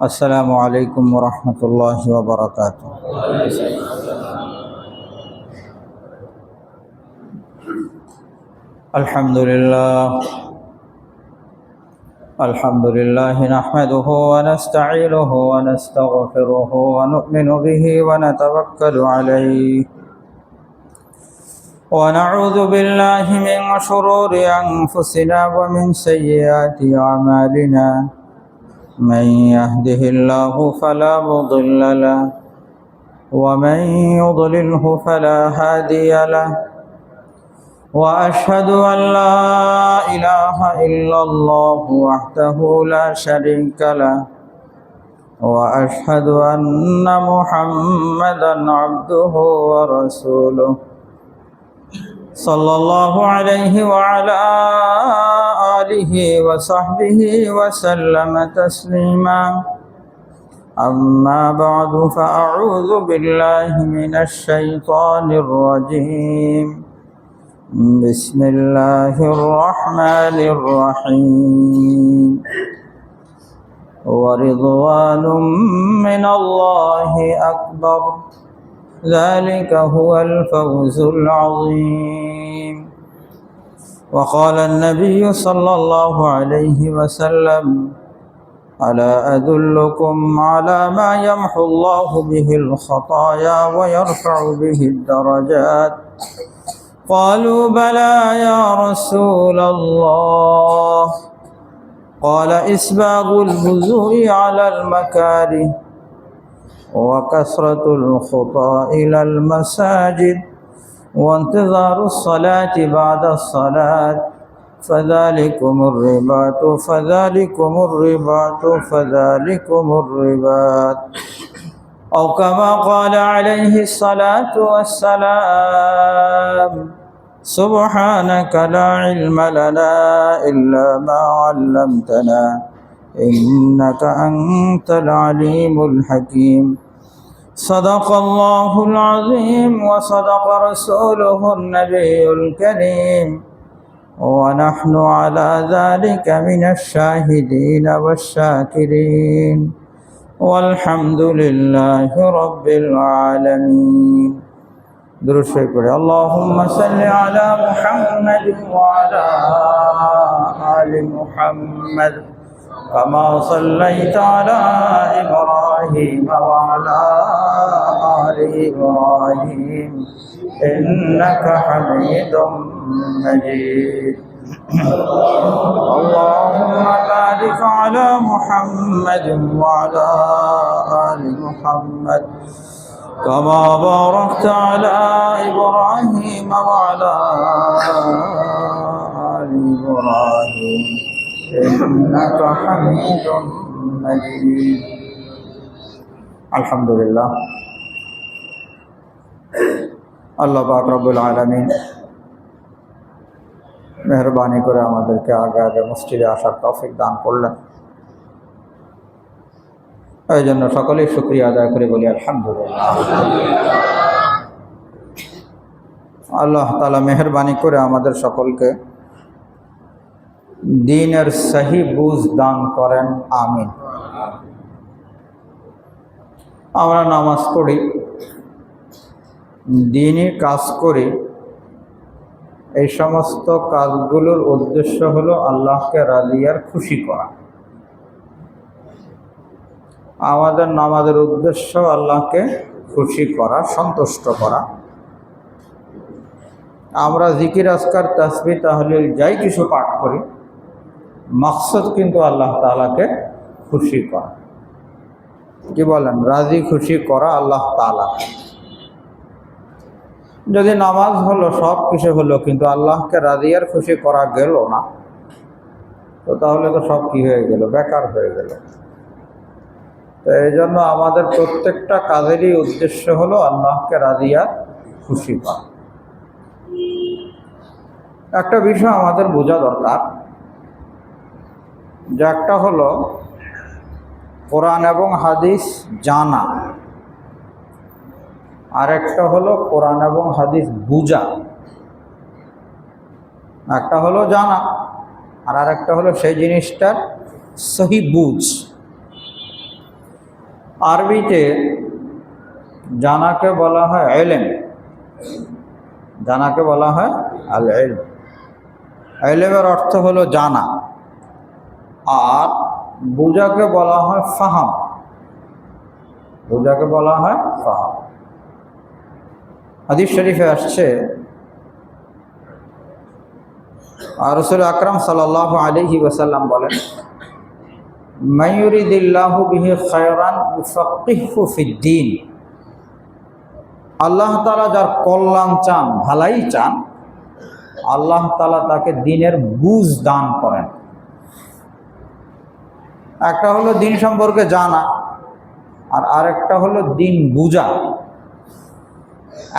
السلام عليكم ورحمة الله وبركاته. الحمد لله نحمده ونستعينه ونستغفره ونؤمن به ونتوكل عليه ونعوذ بالله من شرور أنفسنا ومن سيئات أعمالنا. من يهده الله فلا مضل له ومن يضلله فلا هادي له، وأشهد أن لا إله إلا الله وحده لا شريك له، وأشهد أن محمدا عبده ورسوله صلى الله عليه وعلى آله وصحبه وسلم تسليما. أما بعد فأعوذ بالله من الشيطان الرجيم. بسم الله الرحمن الرحيم. ورضوان من الله أكبر، ذلك هو الفوز العظيم. وقال النبي صلى الله عليه وسلم: ألا أدلكم على ما يمحو الله به الخطايا ويرفع به الدرجات؟ قالوا بلى يا رسول الله. قال: إسباغ الوضوء على المكاره، وكثرة الخطى إلى المساجد، وانتظار الصلاة بعد الصلاة، فذلكم الرباط فذلكم الرباط فذلكم الرباط. أو كما قال عليه الصلاة والسلام: سبحانك لا علم لنا إلا ما علمتنا إنك أنت العليم الحكيم. صدق الله العظيم وصدق رسوله النبي الكريم، ونحن على ذلك من الشاهدين والشاكرين، والحمد لله رب العالمين. درود شريف پڑھیں. اللهم صل على محمد وعلى آل محمد كما صليت على إبراهيم وعلى آل إبراهيم إنك حميد مجيد. اللهم بارك على محمد وعلى آل محمد كما باركت على إبراهيم وعلى آل إبراهيم إنك حميد مجيد. আলহামদুলিল্লাহ, আল্লাহ পাক রব্বুল আলামিন মেহরবানি করে আমাদেরকে আগে আগে মসজিদে আসার তৌফিক দান করলেন। এই জন্য সকলেই শুকরিয়া আদায় করে বলি আলহামদুলিল্লাহ। আল্লাহ তাআলা মেহরবানি করে আমাদের সকলকে দ্বীনের সহি বুঝ দান করেন, আমিন। আমরা নামাজ পড়ি, দ্বীনি কাজ করি, এই সমস্ত কাজগুলোর উদ্দেশ্য হলো আল্লাহকে রাজি আর খুশি করা। আমাদের নামাজের উদ্দেশ্য আল্লাহকে খুশি করা, সন্তুষ্ট করা। আমরা জিকির আজকার তাসবিহ তাহলিল যাই কিছু পাঠ করি, মাকসদ কিন্তু আল্লাহ তাআলাকে খুশি করা। কি বলেন? রাজি খুশি করা আল্লাহ তাআলা। যদি নামাজ হলো, সব কিছু হলো, কিন্তু আল্লাহকে রাজি আর খুশি করা গেল না, তো তাহলে তো সব কি হয়ে গেল? বেকার হয়ে গেল। তো এই জন্য আমাদের প্রত্যেকটা কাজেরই উদ্দেশ্য হলো আল্লাহকে রাজি আর খুশি করা। একটা বিষয় আমাদের বোঝা দরকার, যে একটা হলো কোরআন এবং হাদিস জানা, আর একটা হলো কোরআন এবং হাদিস বুঝা। একটা হলো জানা, আর আরেকটা হলো সেই জিনিসটার সহি বুঝ। আরবিতে জানাকে বলা হয় ইলম, জানাকে বলা হয় আল ইলম। ইলমের অর্থ হলো জানা, আর বুঝাকে বলা হয় ফাহাম, বুঝাকে বলা হয় ফাহাম। হাদিস শরীফে আসছে রাসূল আকরাম সাল্লাল্লাহু আলাইহি ওয়াসাল্লাম বলেন, মান ইউরিদিল্লাহু বিহি খায়রান ইউফাক্কিহু ফিদ্দীন। আল্লাহ তাআলা যার কল্যাণ চান, ভালাই চান, আল্লাহ তাআলা তাকে দ্বীনের বুঝ দান করেন। একটা হলো দ্বীন সম্পর্কে জানা, আর আরেকটা হলো দ্বীন বুঝা।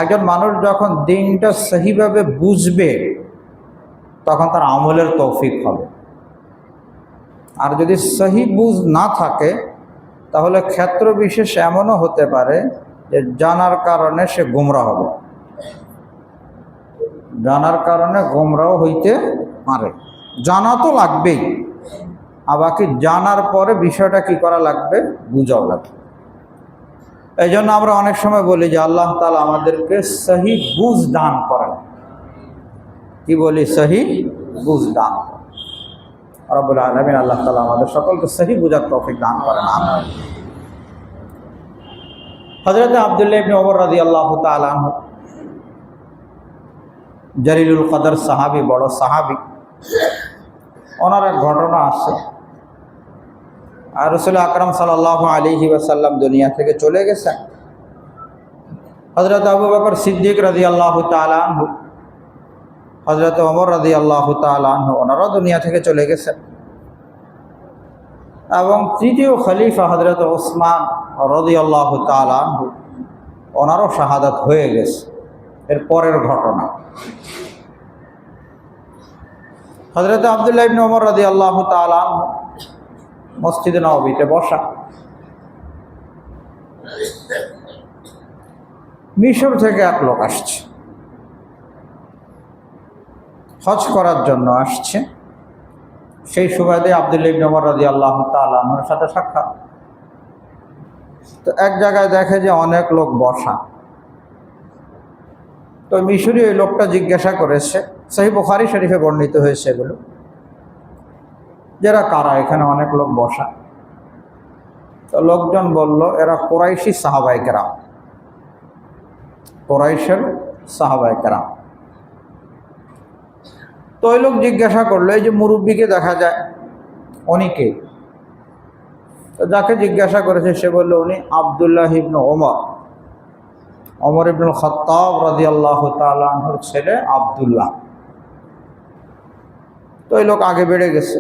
একজন মানুষ যখন দ্বীনটা সহিভাবে বুঝবে তখন তার আমলের তৌফিক হবে। আর যদি সহি বুঝ না থাকে তাহলে ক্ষেত্র বিশেষ এমনও হতে পারে যে জানার কারণে সে গোমরাহ হবে, জানার কারণে গোমরাহ হইতে পারে। জানা তো লাগবেই, আর বাকি জানার পরে বিষয়টা কি করা লাগবে, বুঝাও লাগবে। এই জন্য আমরা অনেক সময় বলি যে আল্লাহ তাআলা আমাদেরকে সহি বুঝ দান করেন। কি বলি? সহি বুঝ দান করেন। রব্বুল আলামিন আল্লাহ তাআলা আমাদের সকলকে সহি বুঝার তৌফিক দান করেন, আমিন। হযরত আব্দুল্লাহ ইবনে ওমর রাদিয়াল্লাহু তাআলা আনহু, জলিলুল কদর সাহাবী, বড় সাহাবী, ওনার এক ঘটনা আছে। আর রাসূল আকরাম সাল্লাল্লাহু আলাইহি ওয়াসাল্লাম দুনিয়া থেকে চলে গেছেন। হযরত আবু বকর সিদ্দিক রাদিয়াল্লাহু তাআলা আনহু, হযরত ওমর রাদিয়াল্লাহু তাআলা আনহু, ওনারাও দুনিয়া থেকে চলে গেছেন। এবং তৃতীয় খলিফা হযরত ওসমান রাদিয়াল্লাহু তাআলা আনহু, ওনারও শাহাদাত হয়ে গেছে। এর পরের ঘটনা, হযরত আব্দুল্লাহ ইবনে ওমর রাদিয়াল্লাহু তাআলা আনহু মসজিদে নববীতে বসা। মিশর থেকে এক লোক আসছে, হজ করার জন্য আসছে। সেই সুবাদে আব্দুল্লাহ ইবনে ওমর রাদিয়াল্লাহু তাআলা আনহুর সাথে সাক্ষাৎ। তো এক জায়গায় দেখে যে অনেক লোক বসা। তো মিশরি ওই লোকটা জিজ্ঞাসা করেছে, সহিহ বুখারী শরীফে বর্ণিত হয়েছে এগুলো, যারা কারা, এখানে অনেক লোক বসা। তো লোকজন বলল, এরা কুরাইশি সাহাবায়ে কেরাম, কুরাইশের সাহাবায়ে কেরাম। তো ওই লোক জিজ্ঞাসা করলো, এই যে মুরব্বীকে দেখা যায়, উনি কে? তো যাকে জিজ্ঞাসা করেছে সে বলল, উনি আব্দুল্লাহ ইবনে ওমর, ওমর ইবনুল খাত্তাব রাদিয়াল্লাহু তাআলা আনহুর ছেলে আব্দুল্লাহ। তো ওই লোক আগে বেড়ে গেছে,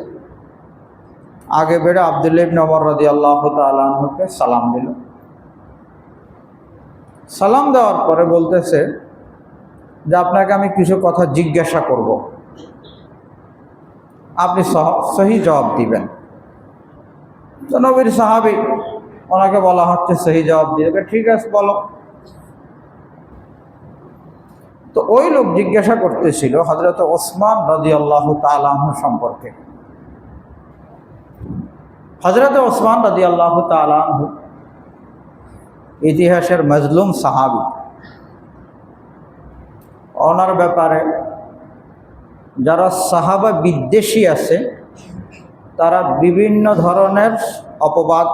আগে বেড়ে আব্দুল্লাহ ইবনে ওমর রাদিয়াল্লাহু তাআলা আনহুকে সালাম দিল। সালাম দেওয়ার পরে বলতেছে যে আপনাকে আমি কিছু কথা জিজ্ঞাসা করব, আপনি সহি জবাব দিবেন। তো নবীর সাহাবী, ওনাকে বলা হচ্ছে সহি জবাব দিবে। ঠিক আছে, বলো। তো ওই লোক জিজ্ঞাসা করতেছিল হযরত ওসমান রাদিয়াল্লাহু তাআলা আনহু সম্পর্কে। হযরত ওসমান রাদিয়াল্লাহু তাআলা আনহু ইতিহাসের মজলুম সাহাবী। ওনার ব্যাপারে যারা সাহাবা বিদ্বেষী আছে তারা বিভিন্ন ধরনের অপবাদ,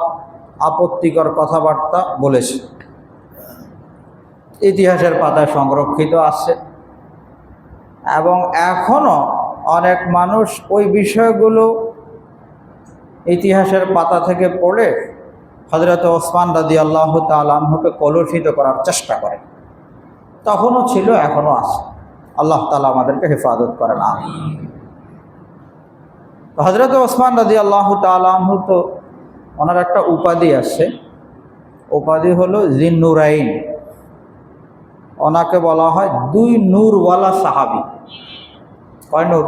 আপত্তিকর কথাবার্তা বলেছে, ইতিহাসের পাতায় সংরক্ষিত আছে। এবং এখনো অনেক মানুষ ওই বিষয়গুলো ইতিহাসের পাতা থেকে পড়ে হযরত ওসমান রাদিয়াল্লাহু তাআলা আনহুকে কলুষিত করার চেষ্টা করে। তখনও ছিল, এখনো আছে। আল্লাহ তাআলা আমাদেরকে হেফাজত করেন, আমিন। হযরত ওসমান রাদিয়াল্লাহু তাআলা আনহু, তো ওনার একটা উপাধি আছে, উপাধি হলো জিন্নুরাইন। ওনাকে বলা হয় দুই নূরওয়ালা সাহাবী। কয় নূর?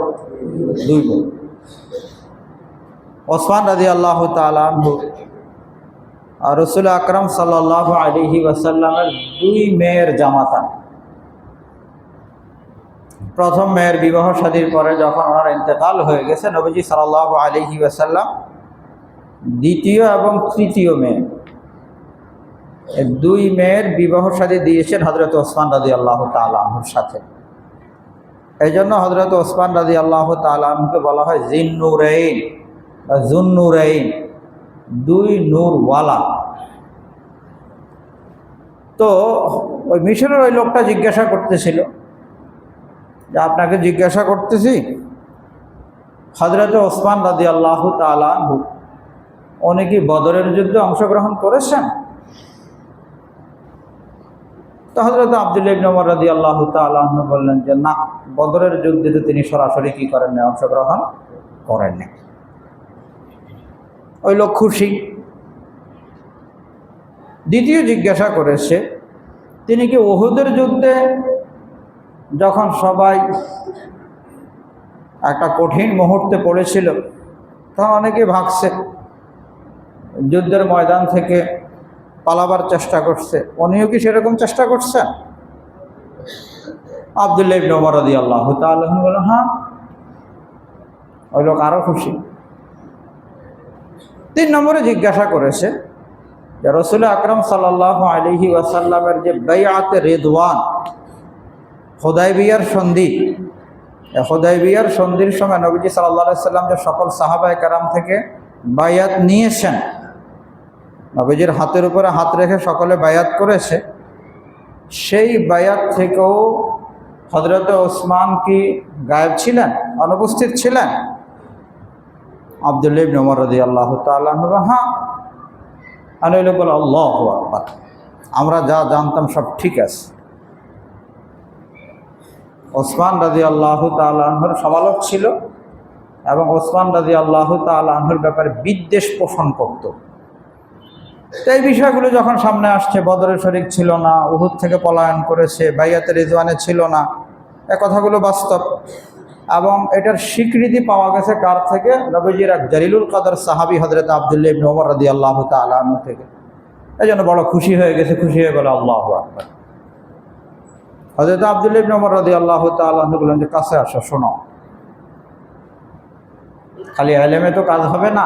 দুই নূর। ওসমান রাদিয়াল্লাহু তাআলা আনহু আর রাসূল আকরাম সাল্লাল্লাহু আলাইহি ওয়াসাল্লামের দুই মেয়ের জামাতা। প্রথম মেয়ের বিবাহ শাদীর পরে যখন ওনার ইন্তেকাল হয়ে গেছে, নবীজি সাল্লাল্লাহু আলাইহি ওয়াসাল্লাম দ্বিতীয় এবং তৃতীয় মেয়ে দুই মেয়ের বিবাহ শাদী দিয়েছেন হযরত ওসমান রাদিয়াল্লাহু তাআলা আনহুর সাথে। এই জন্য হযরত ওসমান রাদিয়াল্লাহু তাআলা আনহুকে বলা হয় জিন্নুরাইন বা জুন্নুরাইন, দুই নূরওয়ালা। তো ওই মিশরের ওই লোকটা জিজ্ঞাসা করতেছিল যে আপনাকে জিজ্ঞাসা করতেছি, হযরত ওসমান রাদিয়াল্লাহু তাআলা আনহু উনি কি বদরের যুদ্ধে অংশগ্রহণ করেছেন? তো হযরত আব্দুল্লাহ ইবনে ওমর রাদিয়াল্লাহু তাআলা আনহু বললেন যে না, বদরের যুদ্ধে তিনি সরাসরি কি করেন না, অংশগ্রহণ করেননি। ওই লোক খুশি। দ্বিতীয় জিজ্ঞাসা করেছে, তিনি কি উহুদের যুদ্ধে যখন সবাই একটা কঠিন মুহূর্তে পড়েছিল তখন অনেকে ভাগছে, যুদ্ধের ময়দান থেকে পালাবার চেষ্টা করছে, উনিও কি সেরকম চেষ্টা করছেন? আব্দুল্লাহ ইবনে ওমর রাদিয়াল্লাহু তাআলা আনহু বললেন হ্যাঁ। ওই লোক আরো খুশি। 3 নম্বরে জিজ্ঞাসা করেছে যে রাসূল আকরাম সাল্লাল্লাহু আলাইহি ওয়াসাল্লামের যে বাইআতে রিদওয়ান, হুদায়বিয়ার সন্ধি, হুদায়বিয়ার সন্ধির সময় নবীজি সাল্লাল্লাহু আলাইহি ওয়াসাল্লাম যে সকল সাহাবায়ে কেরাম থেকে বায়াত নিয়েছেন, নবীজির হাতের উপরে হাত রেখে সকলে বায়াত করেছে, সেই বায়াত থেকেও হযরত ওসমান কি গায়েব ছিলেন, অনুপস্থিত ছিলেন? আব্দুল্লাহ ইবনে ওমর রাদিয়াল্লাহু তাআলা আনহু হ্যাঁ। আর ওই লোক বলে আল্লাহু আকবার, আমরা যা জানতাম সব ঠিক আছে। ওসমান রাদিয়াল্লাহু তাআলা আনহুর সমালোচক ছিল এবং ওসমান রাদিয়াল্লাহু তাআলা আনহুর ব্যাপারে বিদ্বেষ পোষণ করত। তো এই বিষয়গুলো যখন সামনে আসছে, বদরের শরীক ছিল না, উহুদ থেকে পলায়ন করেছে, বাইয়াতে রিদওয়ানে ছিল না, এ কথাগুলো বাস্তব। এবং এটার স্বীকৃতি পাওয়া গেছে কার থেকে? নবীজির এক জলিলুল কদর সাহাবী হযরত আব্দুল্লাহ ইবনে ওমর রাদিয়াল্লাহু তাআলা আনহু থেকে। এই জন্য বড় খুশি হয়ে গেছে, খুশি হয়ে বলে আল্লাহু আকবার। হযরত আব্দুল্লাহ ইবনে ওমর রাদিয়াল্লাহু তাআলা আনহু বললেন যে কাছে আসো, শোনো, খালি ইলমে তো কাজ হবে না,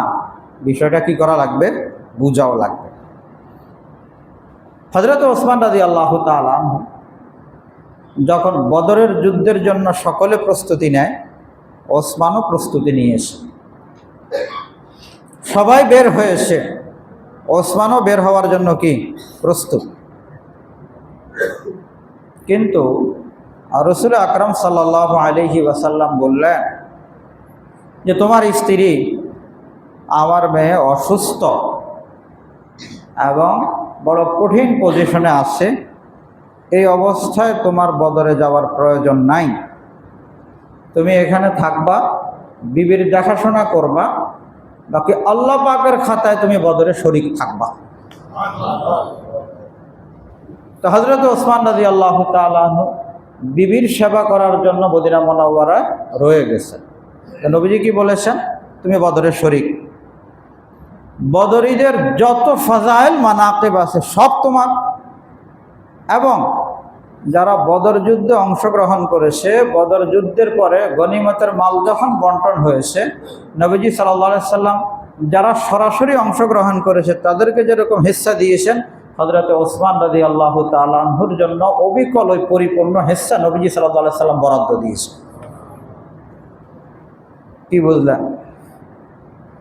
বিষয়টা কি করা লাগবে, বুঝাও লাগবে। হযরত ওসমান রাদিয়াল্লাহু তাআলা আনহু যখন বদরের যুদ্ধের জন্য সকলে প্রস্তুতি নেয়, ওসমানও প্রস্তুতি নিয়েছে। সবাই বের হয়েছে, ওসমানও বের হওয়ার জন্য কি প্রস্তুত। কিন্তু রাসূল আকরাম সাল্লাল্লাহু আলাইহি ওয়াসাল্লাম বললেন যে তোমার স্ত্রী, আমার মেয়ে অসুস্থ এবং বড় কঠিন পজিশনে আছে, এই অবস্থায় তোমার বদরে যাওয়ার প্রয়োজন নাই। তুমি এখানে থাকবা, বিবির দেখাশোনা করবা, বাকি আল্লাহ পাকের খাতায় তুমি বদরে শরীক থাকবা। তো হযরত ওসমান রাদিয়াল্লাহু তাআলা আনহু বিবির সেবা করার জন্য মদিনা মুনাওয়ারায় রয়ে গেছেন। তো নবীজি কি বলেছেন? তুমি বদরের শরীক, বদরীদের যত ফাজাইল মানাকিব আছে সব তোমার। এবং যারা বদর যুদ্ধে অংশগ্রহণ করেছে, বদর যুদ্ধের পরে গনিমতের মাল যখন বন্টন হয়েছে, নবীজি সাল্লাল্লাহু আলাইহি সাল্লাম যারা সরাসরি অংশগ্রহণ করেছে তাদেরকে যেরকম হিস্সা দিয়েছেন, হযরত ওসমান রাদিয়াল্লাহু তাআলা আনহুর জন্য অবিকল ওই পরিপূর্ণ হিস্সা নবীজি সাল্লাল্লাহু আলাইহি সাল্লাম বরাদ্দ দিয়েছে। কি বুঝলেন?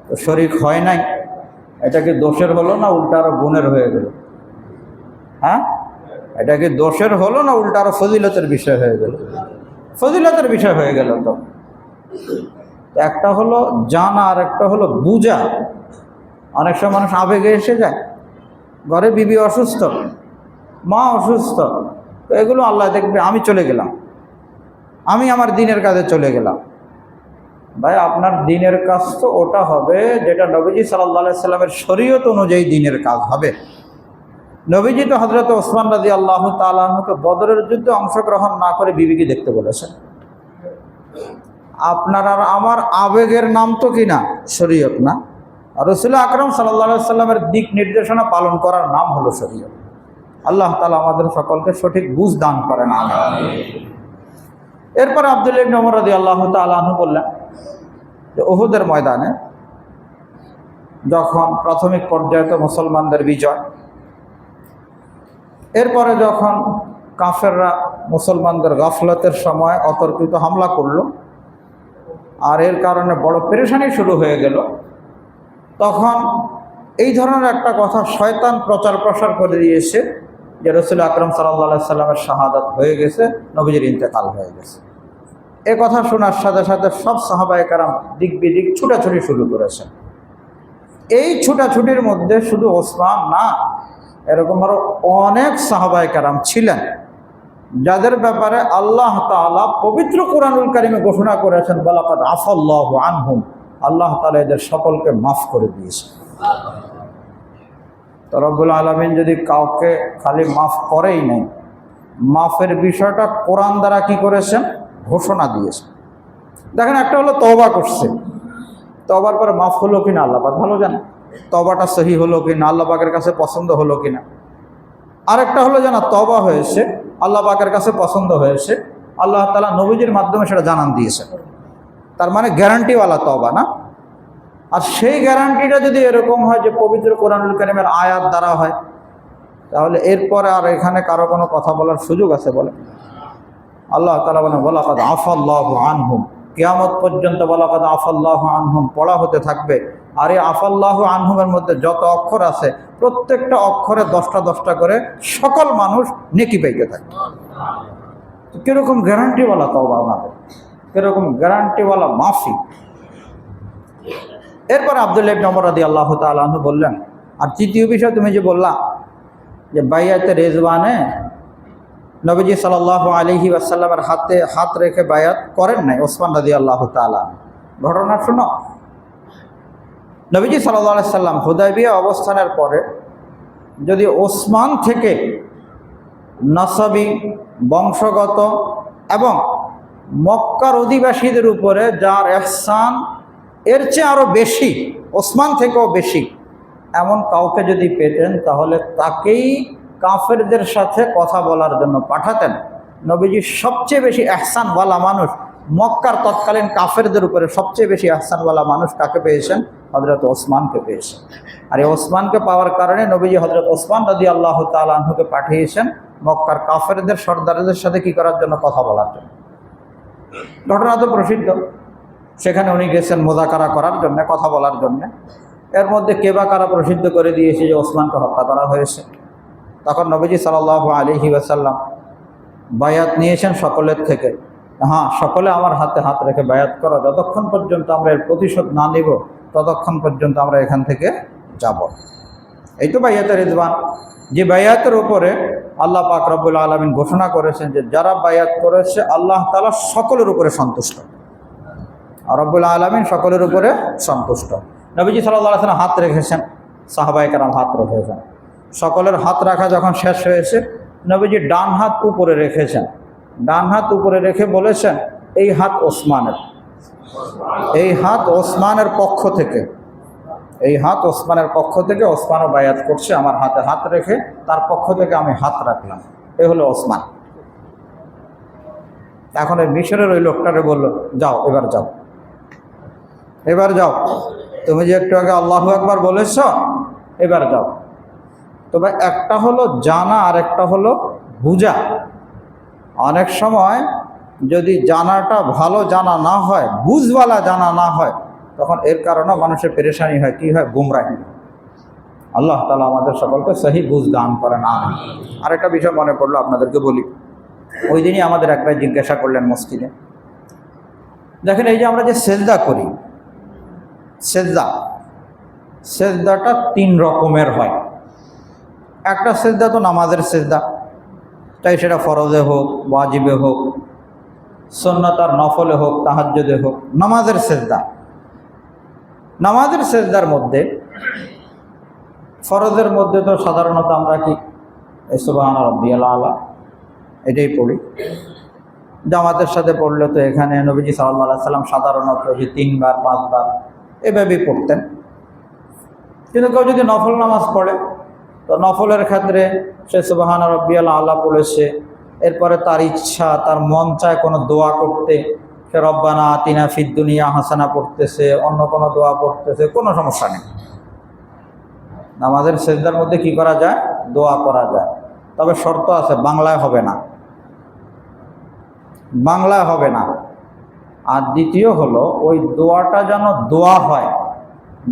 তো শরীক হয় নাই, এটা কি দোষের হলো না উল্টা আরো গুণের হয়ে গেল? হ্যাঁ, এটা কি দোষের হলো না উল্টা আরো ফজিলতের বিষয় হয়ে গেল? ফজিলতের বিষয় হয়ে গেল। তো একটা হলো জানা আর একটা হলো বুঝা। অনেক সময় মানুষ আবেগে এসে যায়, ঘরে বিবি অসুস্থ, মা অসুস্থ, তো এগুলো আল্লাহ দেখবে, আমি চলে গেলাম, আমি আমার দিনের কাজে চলে গেলাম। ভাই, আপনার দিনের কাজ তো ওটা হবে যেটা নবীজি সাল্লাল্লাহু আলাইহি সাল্লামের শরীয়ত অনুযায়ী দিনের কাজ হবে। নবীজি তো হযরত ওসমান রাদিয়াল্লাহু তাআলা আনহুকে বদরের যুদ্ধে অংশগ্রহণ না করে বিবিকে দেখতে বলেছেন। আপনার আর আমার আবেগের নাম তো কি না? শরীয়ত না। রাসূল আকরাম সাল্লাল্লাহু আলাইহি সাল্লামের দিক নির্দেশনা পালন করার নাম হলো শরীয়ত। আল্লাহ তাআলা আমাদের সকলকে সঠিক বুঝ দান করেন, আমিন। এরপর আব্দুল্লাহ ইবনে ওমর রাদিয়াল্লাহু তাআলা আনহু বললেন যে উহুদের ময়দানে যখন প্রাথমিক পর্যায়ে তো মুসলমানদের বিজয়, এরপরে যখন কাফেররা মুসলমানদের গাফলতের সময় অতর্কিত হামলা করলো আর এর কারণে বড় পেরেশানি শুরু হয়ে গেল, তখন এই ধরনের একটা কথা শয়তান প্রচার প্রসার করে দিয়েছে যে রাসূল আকরাম সাল্লাল্লাহু আলাইহি সাল্লামের শাহাদাত হয়ে গেছে, নবীজির ইন্তেকাল হয়ে গেছে। এ কথা শোনার সাথে সাথে সব সাহাবায়ে কেরাম দিক বিদিক ছুটাছুটি শুরু করেছেন। এই ছুটাছুটির মধ্যে শুধু ওসমান না, এরকম আরো অনেক সাহাবায়ে কেরাম ছিলেন যাদের ব্যাপারে আল্লাহ তাআলা পবিত্র কোরআনুল কারীমে ঘোষণা করেছেন ওয়ালাকাদ আফাল্লাহু আনহুম, আল্লাহ তাআলা এদের সকলকে মাফ করে দিয়েছেন। তো রব্বুল আলামিন যদি কাউকে খালি মাফ করেই নাই, মাফের বিষয়টা কোরআন দ্বারা কি করেছেন, ঘোষণা দিয়েছেন। দেখেন, একটা হলো তওবা করছে, তওবার পরে মাফ হলো কিনা আল্লাহ পাক ভালো জানেন, তওবাটা সহি হলো কিনা, আল্লাহ পাকের কাছে পছন্দ হলো কিনা। আরেকটা হলো জানা তওবা হয়েছে, আল্লাহ পাকের কাছে পছন্দ হয়েছে, আল্লাহ তাআলা নবীজির মাধ্যমে সেটা জানান দিয়েছেন, তার মানে গ্যারান্টিওয়ালা তওবা না। আর সেই গ্যারান্টিটা যদি এরকম হয় যে পবিত্র কোরআনুল কারীমের আয়াত দ্বারা হয়, তাহলে এরপরে আর এখানে কারো কোনো কথা বলার সুযোগ আছে বলে? আল্লাহ তাআলা বলেন ওয়ালাকাদ আফাল্লাহু আনহুম, কিয়ামত পর্যন্ত ওয়ালাকাদ আফাল্লাহু আনহুম পড়া হতে থাকবে। আর এই আফাল্লাহু আনহুমের মধ্যে যত অক্ষর আছে প্রত্যেকটা অক্ষরে 10টা 10টা করে সকল মানুষ নেকি পাইতে থাকবে। কিরকম গ্যারান্টিওয়ালা তওবা ওনাদের, কিরকম গ্যারান্টিওয়ালা মাফি। এরপর আব্দুল্লাহ ইবনে ওমর রাদিয়াল্লাহু তাআলা আনহু বললেন, আর তৃতীয় বিষয় তুমি যে বললা যে বাইয়াতে রেজওয়ানে নবীজি সাল্লাল্লাহু আলাইহি ওয়াসাল্লামের হাতে হাত রেখে বায়াত করেন নাই ওসমান রাদিয়াল্লাহু তাআলা। ঘটনা শুনো, নবীজি সাল্লাল্লাহু আলাইহি সাল্লাম হুদায়বিয়া অবস্থানের পরে যদি ওসমান থেকে নসবি, বংশগত এবং মক্কার অধিবাসীদের উপরে যার ইহসান এর চেয়ে আরও বেশি, ওসমান থেকেও বেশি এমন কাউকে যদি পেতেন, তাহলে তাকেই কাফেরদের সাথে কথা বলার জন্য পাঠাতেন। নবীজি সবচেয়ে বেশি ইহসানওয়ালা মানুষ, মক্কার তৎকালীন কাফেরদের উপরে সবচেয়ে বেশি ইহসানওয়ালা মানুষ কাকে পেয়েছেন? হযরত ওসমানকে পেয়েছেন। আর এই ওসমানকে পাওয়ার কারণে নবীজি হযরত ওসমান রাদিয়াল্লাহু তাআলা আনহুকে পাঠিয়েছেন মক্কার কাফেরদের সর্দারদের সাথে কি করার জন্য? কথা বলার জন্য। ঘটনা তো প্রসিদ্ধ, সেখানে উনি গেছেন মুযাকারা করার জন্য, কথা বলার জন্য। এর মধ্যে কে বা কারা প্রসিদ্ধ করে দিয়েছে যে ওসমানকে হত্যা করা হয়েছে। তখন নবীজি সাল্লাল্লাহু আলাইহি ওয়াসাল্লাম বায়াত নিয়েছেন সকলের থেকে, হ্যাঁ সকলে আমার হাতে হাত রেখে বায়াত করো, যতক্ষণ পর্যন্ত আমরা এর প্রতিশোধ না নিব ততক্ষণ পর্যন্ত আমরা এখান থেকে যাব। এই তো বায়াতের রিজওয়ান, যে বায়াতের উপরে আল্লাহ পাক রব্বুল আলামিন ঘোষণা করেছেন যে যারা বায়াত করেছে আল্লাহ তাআলা সকলের উপরে সন্তুষ্ট, আর রব্বুল আলামিন সকলের উপরে সন্তুষ্ট। নবীজি সাল্লাল্লাহু আলাইহি ওয়াসাল্লাম হাত রেখেছেন, সাহাবায়ে কেরাম হাত রেখেছেন। সকলের হাত রাখা যখন শেষ হয়েছে, নবীজি ডান হাত উপরে রেখেছেন, ডান হাত উপরে রেখে বলেছেন এই হাত ওসমানের, এই হাত ওসমানের পক্ষ থেকে, এই হাত ওসমানের পক্ষ থেকে, ওসমানও বায়াত করছে আমার হাতে হাত রেখে, তার পক্ষ থেকে আমি হাত রাখলাম, এই হলো ওসমান। এখন ওই মিশরের ওই লোকটারে বলল, যাও এবার যাও, এবার যাও, তুমি যে একটু আগে আল্লাহু আকবার বলেছ, এবার যাও। তবে একটা হলো জানা আর একটা হলো বুঝা। অনেক সময় যদি জানাটা ভালো জানা না হয়, বুঝওয়ালা জানা না হয়, তখন এর কারণে মানুষের পেরেশানি হয়, কি হয়? গুমরাহি। আল্লাহ তাআলা আমাদের সকলকে সহি বুঝ দান করেন, আমিন। আরেকটা বিষয় মনে পড়লো, আপনাদেরকে বলি। ওই দিনই আমাদের এক ভাই জিজ্ঞাসা করলেন মসজিদে, দেখেন এই যে আমরা যে সেজদা করি, সেজদাটা 3 রকমের হয়। একটা সেজদা তো নামাজের সেজদা, তাই সেটা ফরজে হোক, ওয়াজিবে হোক, সুন্নাত আর নফলে হোক, তাহাজ্জুদে হোক, নামাজের সেজদা। নামাজের সেজদার মধ্যে, ফরজের মধ্যে তো সাধারণত আমরা কি সুবহান রাব্বিয়াল আলা এটাই পড়ি। জামাতের সাথে পড়লে তো এখানে নবীজি সাল্লাল্লাহু আলাইহি সাল্লাম সাধারণত যে 3 বার 5 বার এভাবেই পড়তেন। কিন্তু কেউ যদি নফল নামাজ পড়ে, তো নফলের ক্ষেত্রে সে সুবহান রাব্বিয়াল আলা পড়েছে, এরপরে তার ইচ্ছা, তার মন চায় কোনো দোয়া করতে, সে রব্বানা আতিনা ফিদ দুনিয়া হাসানা পড়তেছে, অন্য কোনো দোয়া পড়তেছে, কোনো সমস্যা নেই। নামাজের সেজদার মধ্যে কি করা যায়? দোয়া করা যায়। তবে শর্ত আছে, বাংলায় হবে না, বাংলায় হবে না। আর দ্বিতীয় হলো ওই দোয়াটা যেন দোয়া হয়,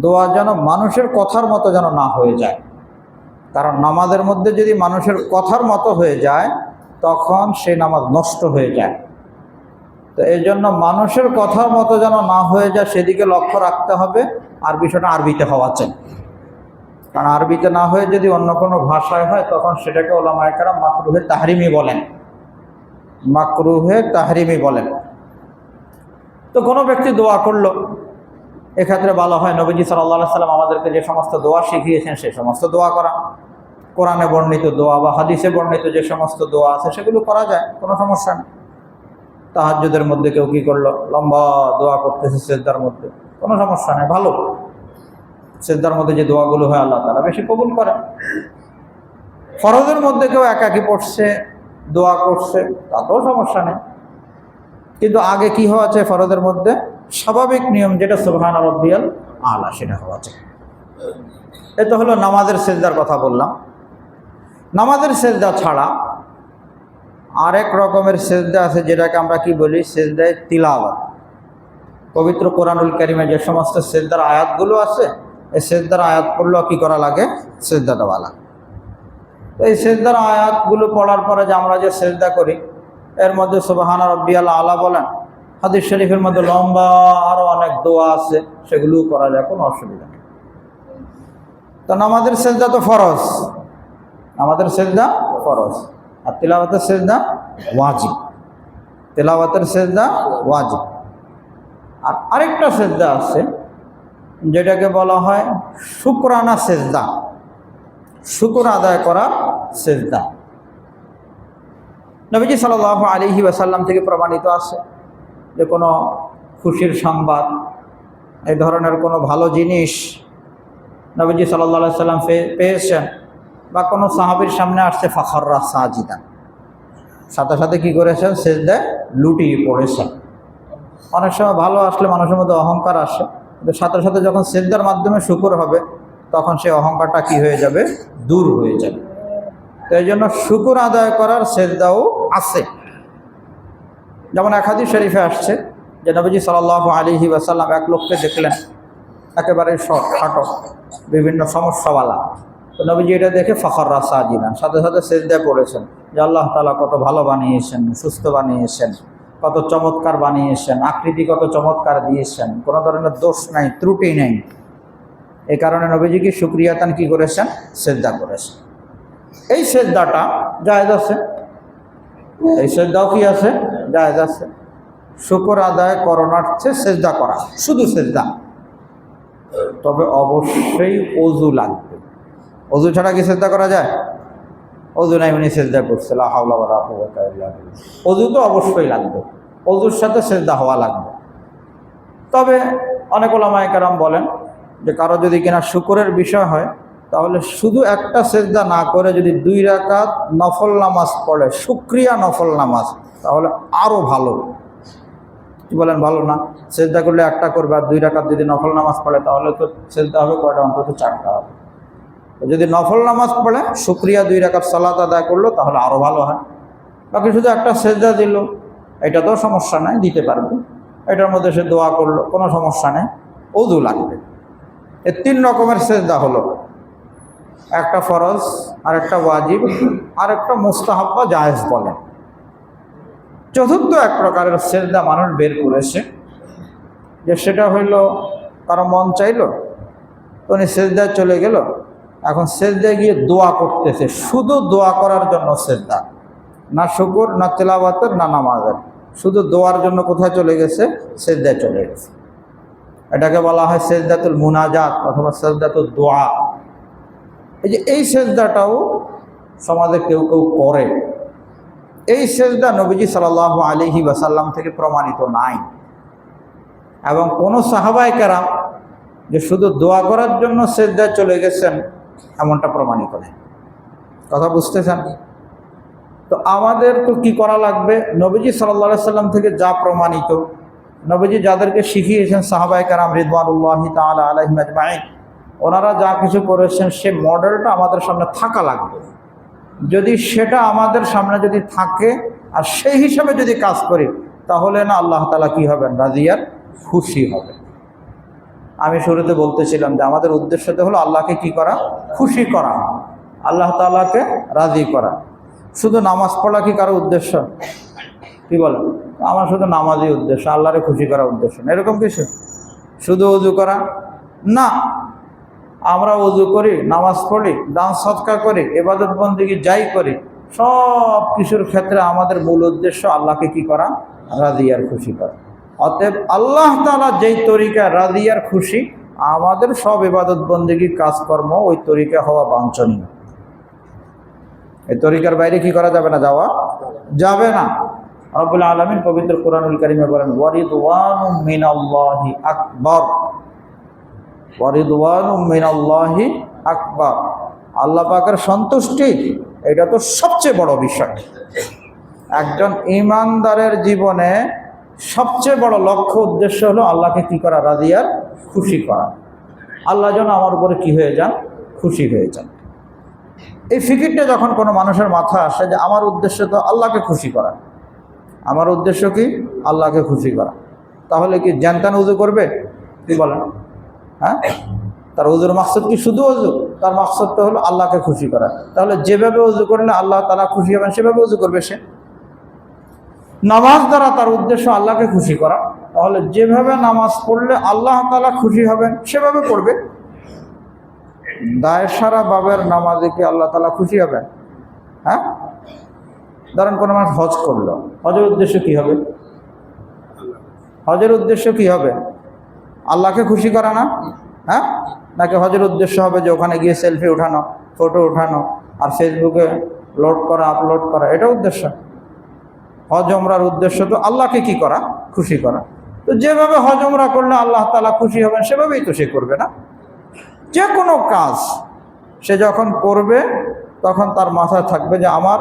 দোয়া যেন মানুষের কথার মতো যেন না হয়ে যায়। কারণ নামাজের মধ্যে যদি মানুষের কথার মতো হয়ে যায় তখন সেই নামাজ নষ্ট হয়ে যায়। তো এই জন্য মানুষের কথার মতো যেন না হয়ে যায় সেদিকে লক্ষ্য রাখতে হবে। আর বিষয়টা আরবিতে হওয়া চাই, কারণ আরবিতে না হয়ে যদি অন্য কোনো ভাষায় হয় তখন সেটাকে ওলামায়ে কেরাম মাকরুহে তাহরিমি বলেন, মাকরুহে তাহরিমি বলেন। তো কোনো ব্যক্তি দোয়া করলো, এক্ষেত্রে ভালো হয় নবীজি সাল্লাল্লাহু আলাইহি সাল্লাম আমাদেরকে যে সমস্ত দোয়া শিখিয়েছেন সেই সমস্ত দোয়া করা। কোরআনে বর্ণিত দোয়া বা হাদিসে বর্ণিত যে সমস্ত দোয়া আছে সেগুলো করা যায়, কোনো সমস্যা নেই। তাহাজ্জুদের মধ্যে কেউ কী করলো, লম্বা দোয়া করতেছে সিজদার মধ্যে, কোনো সমস্যা নেই, ভালো। সিজদার মধ্যে যে দোয়াগুলো হয় আল্লাহ তাআলা বেশি কবুল করেন। ফরজের মধ্যে কেউ একাকী পড়ছে, দোয়া করছে, তাতেও সমস্যা নেই। কিন্তু আগে কি হওয়া চাই ফরজের মধ্যে? স্বাভাবিক নিয়ম যেটা সুবহান রাব্বিয়াল আলা, সেটা হওয়া চাই। এটা হলো নামাজের সিজদার কথা বললাম। নামাজের সিজদা ছাড়া আরেক রকমের সিজদা আছে যেটাকে আমরা কি বলি, সিজদায়ে তিলাওয়াত। পবিত্র কোরআনুল কারীমে যে সমস্ত সিজদার আয়াতগুলো আছে, এই সিজদার আয়াত পড়লেও কি করা লাগে? সিজদা দেওয়া লাগে। তো এই সিজদার আয়াতগুলো পড়ার পরে যে আমরা যে সিজদা করি এর মধ্যে সুবহান রাব্বিয়াল আলা বলেন, হাদিস শরীফের মধ্যে লম্বা আরও অনেক দোয়া আছে, সেগুলোও করা যায়, কোনো অসুবিধা নেই। তো নামাজের সিজদা তো ফরজ, আমাদের সিজদা ফরজ, আর তিলাওয়াতের সিজদা ওয়াজিব, তিলাওয়াতের সিজদা ওয়াজিব। আর আরেকটা সিজদা আছে যেটাকে বলা হয় শুকরানা সিজদা, শুকর আদায় করা সিজদা। নবীজি সাল্লাল্লাহু আলাইহি ওয়াসাল্লাম থেকে প্রমাণিত আছে যে কোনো খুশির সংবাদ, এই ধরনের কোনো ভালো জিনিস নবীজি সাল্লাল্লাহু আলাইহি ওয়াসাল্লাম পেয়েছেন বা কোনো সাহাবীর সামনে আসছে, ফাখাররা সাজিদান, সাথে সাথে কী করেছেন? সিজদায় লুটিয়ে পড়েছেন। অনেক সময় ভালো আসলে মানুষের মধ্যে অহংকার আসে, কিন্তু সাথে সাথে যখন সিজদার মাধ্যমে শুকর হবে তখন সেই অহংকারটা কি হয়ে যাবে? দূর হয়ে যাবে। তো এই জন্য শুকর আদায় করার সিজদাও আছে। যেমন এক হাদিস শরীফে আসছে যে নবীজি সাল্লাল্লাহু আলাইহি ওয়াসাল্লাম এক লোককে দেখলেন একেবারে খাটো, বিভিন্ন সমস্যাওয়ালা। তো নবীজি এটা দেখে ফাখাররা সাজিদান, সাথে সাথে সিজদায় পড়েছেন যে আল্লাহ তাআলা কত ভালো বানিয়েছেন, সুস্থ বানিয়েছেন, কত চমৎকার বানিয়েছেন, আকৃতি কত চমৎকার দিয়েছেন, কোনো ধরনের দোষ নাই, ত্রুটি নেই। এই কারণে নবীজি কি শুকরিয়াতান কি করেছেন? সিজদা করেছেন। এই সিজদাটা জায়েজ আছে, এই সিজদাও কি আছে? জায়েজ আছে। শুকর আদায় করণার্থে সিজদা করা, শুধু সিজদা। তবে অবশ্যই ওযু লাগবে। ওযু ছাড়া কি সিজদা করা যায়? ওযু নাই উনি সিজদা করছে, লা হাওলা ওয়ালা কুওয়াতা ইল্লা বিল্লাহ। ওযু তো অবশ্যই লাগবে, ওযুর সাথে সিজদা হওয়া লাগবে। তবে অনেক ওলামায়ে কেরাম বলেন যে কারো যদি কিনা শুকরের বিষয় হয় তাহলে শুধু একটা সিজদা না করে যদি 2 রাকাত নফল নামাজ পড়ে, শুকরিয়া নফল নামাজ, তাহলে আরও ভালো। কি বলেন? ভালো না? সিজদা করলে একটা করবে, আর 2 রাকাত যদি নফল নামাজ পড়ে তাহলে তো সিজদা হবে কয়টা? অন্তত 4টা হবে। যদি নফল নামাজ পড়ে শুকরিয়া 2 রাকাত সালাত আদায় করলো তাহলে আরও ভালো হয়। বাকি শুধু একটা সিজদা দিল, এটা তো সমস্যা নাই, দিতে পারবে। এটার মধ্যে সে দোয়া করলো, কোনো সমস্যা নেই। ওযু লাগবে। এই 3 রকমের সিজদা হলো, একটা ফরজ, আরেকটা ওয়াজিব, আরেকটা মুস্তাহাব বা জায়েজ বলেন। চতুর্থ এক প্রকারের সিজদা মানুষ বের করেছে, যে সেটা হইল কারো মন চাইলো তো উনি সিজদায় চলে গেল, এখন সিজদায় গিয়ে দোয়া করতেছে, শুধু দোয়া করার জন্য সিজদা, না শুকর, না তিলাওয়াতের, না নামাজের, শুধু দোয়ার জন্য কোথায় চলে গেছে? সিজদায় চলে গেছে। এটাকে বলা হয় সিজদাতুল মুনাজাত অথবা সিজদাতুল দোয়া। এই যে এই সিজদাটাও সমাজে কেউ কেউ করে। এই সিজদা নবীজি সাল্লাল্লাহু আলাইহি ওয়াসাল্লাম থেকে প্রমাণিত নাই, এবং কোনো সাহাবায়ে কেরাম যে শুধু দোয়া করার জন্য সিজদায় চলে গেছেন এমনটা প্রমাণিত নেই। কথা বুঝতেছেন? তো আমাদের তো কি করা লাগবে? নবীজি সাল্লাল্লাহু আলাইহি ওয়াসাল্লাম থেকে যা প্রমাণিত, নবীজি যাদেরকে শিখিয়েছেন সাহাবায়ে কেরাম রিদওয়ানুল্লাহি তাআলা আলাইহিম আজমাইন, ওনারা যা কিছু করেছেন সে মডেলটা আমাদের সামনে থাকা লাগবে। যদি সেটা আমাদের সামনে যদি থাকে আর সেই হিসাবে যদি কাজ করি, তাহলে না আল্লাহ তাআলা কি হবেন? রাজি আর খুশি হবেন। আমি শুরুতে বলতেছিলাম যে আমাদের উদ্দেশ্য তো হলো আল্লাহকে কি করা? খুশি করা, আল্লাহ তাআলাকে রাজি করা। শুধু নামাজ পড়া কি কারো উদ্দেশ্য? কি বলেন? আমার শুধু নামাজই উদ্দেশ্য, আল্লাহরে খুশি করা উদ্দেশ্য না, এরকম কিছু? শুধু ওযু করা না, আমরা ওযু করি, নামাজ পড়ি, দান সদকা করি, ইবাদত বন্দেগী যাই করি, সব কিছুর ক্ষেত্রে আমাদের মূল উদ্দেশ্য আল্লাহকে কি করা? রাজি আর খুশি করা। অতএব আল্লাহ তাআলা যেই তরিকা রাজি আর খুশি, আমাদের সব ইবাদত বন্দেগী কাজকর্ম ওই তরিকা হওয়া বাঞ্ছনীয়। এই তরিকার বাইরে কি করা যাবে না? যাওয়া যাবে না। রব্বুল আলামিন পবিত্র কোরআনুল কারীমে বলেন, ওয়ারিদওয়ানুম মিনাল্লাহি আকবার, ওয়ারিদওয়ানুম মিনাল্লাহি আকবার। আল্লাহ পাকের সন্তুষ্টি এটা তো সবচেয়ে বড় বিষয়। একজন ঈমানদারের জীবনে সবচেয়ে বড় লক্ষ্য উদ্দেশ্য হলো আল্লাহকে কি করা? রাজি আর খুশি করা। আল্লাহ যেন আমার উপরে কি হয়ে যান? খুশি হয়ে যান। এই ফিকিরটা যখন কোনো মানুষের মাথায় আসে যে আমার উদ্দেশ্য তো আল্লাহকে খুশি করা, আমার উদ্দেশ্য কি? আল্লাহকে খুশি করা, তাহলে কি জ্যানত্যান উযু করবে? কি বলেন? হ্যাঁ, তার উযুর মাকসাদ কি শুধু উযু? তার মাকসাদটা হলো আল্লাহকে খুশি করা। তাহলে যেভাবে উযু করলে আল্লাহ তাআলা খুশি হবেন সেভাবে উযু করবে সে। নামাজ দ্বারা তার উদ্দেশ্য আল্লাহকে খুশি করা, তাহলে যেভাবে নামাজ পড়লে আল্লাহ তাআলা খুশি হবেন সেভাবে পড়বে। দায় সারা বাবের নামাজে কি আল্লাহ তাআলা খুশি হবেন? হ্যাঁ, ধরেন কোনো মানুষ হজ করলো, হজের উদ্দেশ্য কি হবে? হজের উদ্দেশ্য কি হবে? আল্লাহকে খুশি করা না? হ্যাঁ, নাকি হজের উদ্দেশ্য হবে যে ওখানে গিয়ে সেলফি উঠানো, ফটো উঠানো, আর ফেসবুকে লোড করা, আপলোড করা, এটা উদ্দেশ্য? হজ ওমরার উদ্দেশ্য তো আল্লাহকে কি করা? খুশি করা। তো যেভাবে হজ ওমরা করলে আল্লাহ তাআলা খুশি হবেন সেভাবেই তো সে করবে না? যে কোনো কাজ সে যখন করবে তখন তার মাথায় থাকবে যে আমার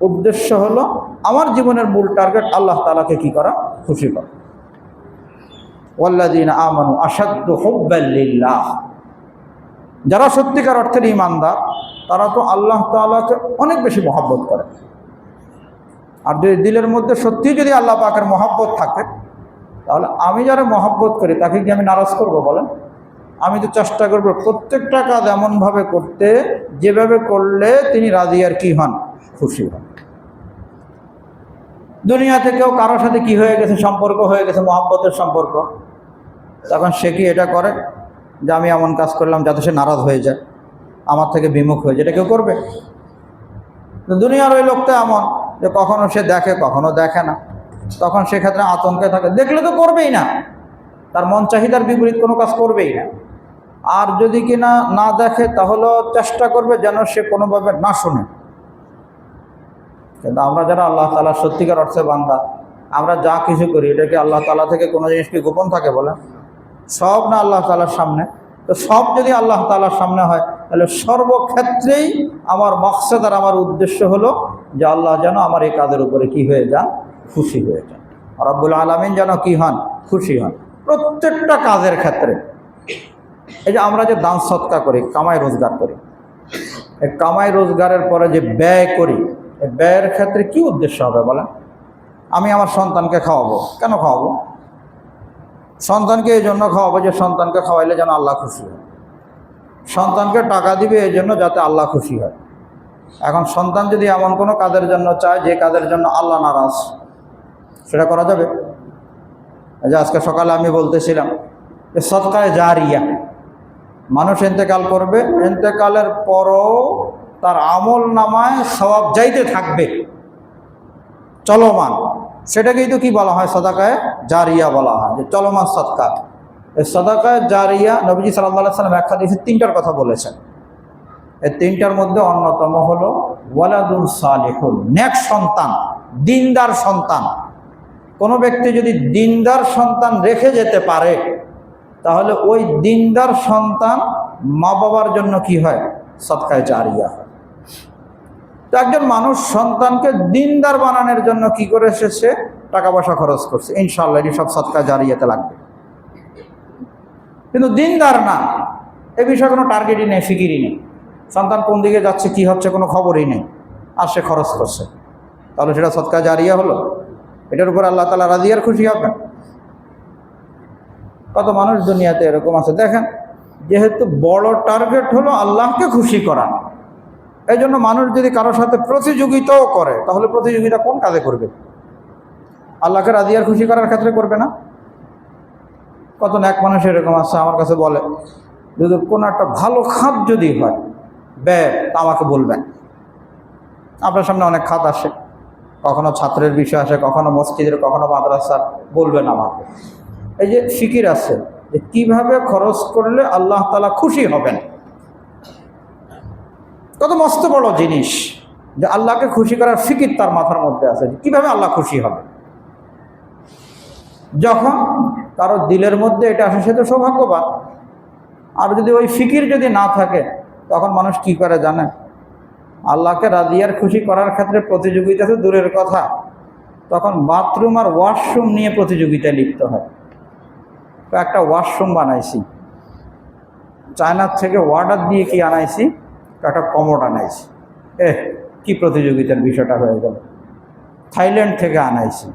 উদ্দেশ্য হলো, আমার জীবনের মূল টার্গেট আল্লাহ তাআলাকে কি করা? খুশি করা। ওয়াল্লাযীনা আমানু আশাদ্দু হুব্বাল লিল্লাহ, যারা সত্যিকার অর্থের ঈমানদার তারা তো আল্লাহ তাআলাকে অনেক বেশি মহব্বত করে। আর যদি দিলের মধ্যে সত্যিই যদি আল্লাহ পাকের মহব্বত থাকে, তাহলে আমি যারা মহব্বত করি তাকে কি আমি নারাজ করবো? বলেন। আমি তো চেষ্টা করবো প্রত্যেকটা কাজ এমনভাবে করতে যেভাবে করলে তিনি রাজি আর কি হন? খুশি হন। দুনিয়া থেকেও কারোর সাথে কি হয়ে গেছে? সম্পর্ক হয়ে গেছে, মহব্বতের সম্পর্ক। তখন সে কি এটা করে যে আমি এমন কাজ করলাম যাতে সে নারাজ হয়ে যায়, আমার থেকে বিমুখ হয়ে যায়? এটা কেউ করবে? দুনিয়ার ওই লোকটা এমন যে কখনো সে দেখে, কখনো দেখে না, তখন সেক্ষেত্রে আতঙ্কে থাকে। দেখলে তো করবেই না, তার মন চাহিদার বিপরীত কোনো কাজ করবেই না। আর যদি কিনা না দেখে তাহলেও চেষ্টা করবে যেন সে কোনোভাবে না শোনে। কিন্তু আমরা যারা আল্লাহ তাআলা সত্যিকার অর্থে বান্দা, আমরা যা কিছু করি এটা কি আল্লাহ তাআলা থেকে কোনো জিনিস কি গোপন থাকে? বলে সব না আল্লাহ তাআলার সামনে। তো সব যদি আল্লাহ তাআলার সামনে হয়, তাহলে সর্বক্ষেত্রেই আমার মাকসাদ আর আমার উদ্দেশ্য হলো যে আল্লাহ যেন আমার এই কাজের উপরে কি হয়ে যান? খুশি হয়ে যান। রব্বুল আলামিন যেন কি হন? খুশি হন প্রত্যেকটা কাজের ক্ষেত্রে। এই যে আমরা যে দান সদকা করি, কামাই রোজগার করি, এই কামাই রোজগারের পরে যে ব্যয় করি, এই ব্যয়ের ক্ষেত্রে কি উদ্দেশ্য হবে বলেন? আমি আমার সন্তানকে খাওয়াবো, কেন খাওয়াবো? সন্তানকে এই জন্য খাওয়াবো যে সন্তানকে খাওয়াইলে যেন আল্লাহ খুশি হয়। সন্তানকে টাকা দিবে এই জন্য যাতে আল্লাহ খুশি হয়। এখন সন্তান যদি এমন কোনো কাজের জন্য চায় যে কাজের জন্য আল্লাহ নারাজ, সেটা করা যাবে? যে আজকে সকালে আমি বলতেছিলাম যে সদকায়ে জারিয়া, মানুষ ইন্তেকাল করবে, ইন্তেকালের পরও তার আমল নামায় সওয়াব যাইতে থাকবে চলমান, সেটাকেই তো কি বলা হয়? সাদাকায়ে জারিয়া বলা হয়, যে চলমান সদকা। এই সাদাকায়ে জারিয়া নবীজি সাল্লাল্লাহু আলাইহি ওয়াসাল্লাম এক হাদিসে তিনটার কথা বলেছেন। এই তিনটার মধ্যে অন্যতম হলো ওয়ালাদুন সালিহুন, নেক সন্তান, দিনদার সন্তান। কোনো ব্যক্তি যদি দিনদার সন্তান রেখে যেতে পারে, তাহলে ওই দিনদার সন্তান মা বাবার জন্য কি হয়? সদকায়ে জারিয়া হয়। তো একজন মানুষ সন্তানকে দিনদার বানানোর জন্য কি করে এসেছে? টাকা পয়সা খরচ করছে, ইনশাআল্লাহ এটি সব সদকায়ে জারিয়াতে লাগবে। কিন্তু দিনদার না, এ বিষয়ে কোনো টার্গেটই নেই, ফিকিরই নেই। সন্তান কোন দিকে যাচ্ছে, কি হচ্ছে, কোনো খবরই নেই। আর সে খরচ করছে, তাহলে সেটা সদকা জারিয়া হলো? এটার উপর আল্লাহ তাআলা রাজি আর খুশি হবেন? কত মানুষ দুনিয়াতে এরকম আছে। দেখেন, যেহেতু বড় টার্গেট হলো আল্লাহকে খুশি করা, এই জন্য মানুষ যদি কারোর সাথে প্রতিযোগিতাও করে, তাহলে প্রতিযোগিতা কোন কাজে করবে? আল্লাহকে রাজি আর খুশি করার ক্ষেত্রে করবে না। কত নেক মানুষ এরকম আছে, আমার কাছে বলে যদি কোনো একটা ভালো খাত যদি হয় ব্যয়, তা আমাকে বলবেন। আপনার সামনে অনেক খাত আসে, কখনো ছাত্রের বিষয় আসে, কখনো মসজিদের, কখনো মাদ্রাসার, বলবেন আমাকে। এই যে ফিকির আছে যে কিভাবে খরচ করলে আল্লাহ তাআলা খুশি হবেন, কত মস্ত বড় জিনিস যে আল্লাহকে খুশি করার ফিকির তার মাথার মধ্যে আছে, যে কিভাবে আল্লাহ খুশি হবে। যখন কারো দিলের মধ্যে এটা আসে, সে তো সৌভাগ্যবান। আর যদি ওই ফিকির যদি না থাকে, তখন মানুষ কি করে জানেন? আল্লাহকে রাজি আর খুশি করার ক্ষেত্রে প্রতিযোগিতা তো দূরের কথা, তখন বাথরুম আর ওয়াশরুম নিয়ে প্রতিযোগিতায় লিপ্ত হয়। তো একটা ওয়াশরুম বানাইছি, চায়নার থেকে অর্ডার দিয়ে কি আনাইছি, একটা কমোড আনাইছি। কি প্রতিযোগিতার বিষয়টা হয়ে গেল। থাইল্যান্ড থেকে আনাইছি,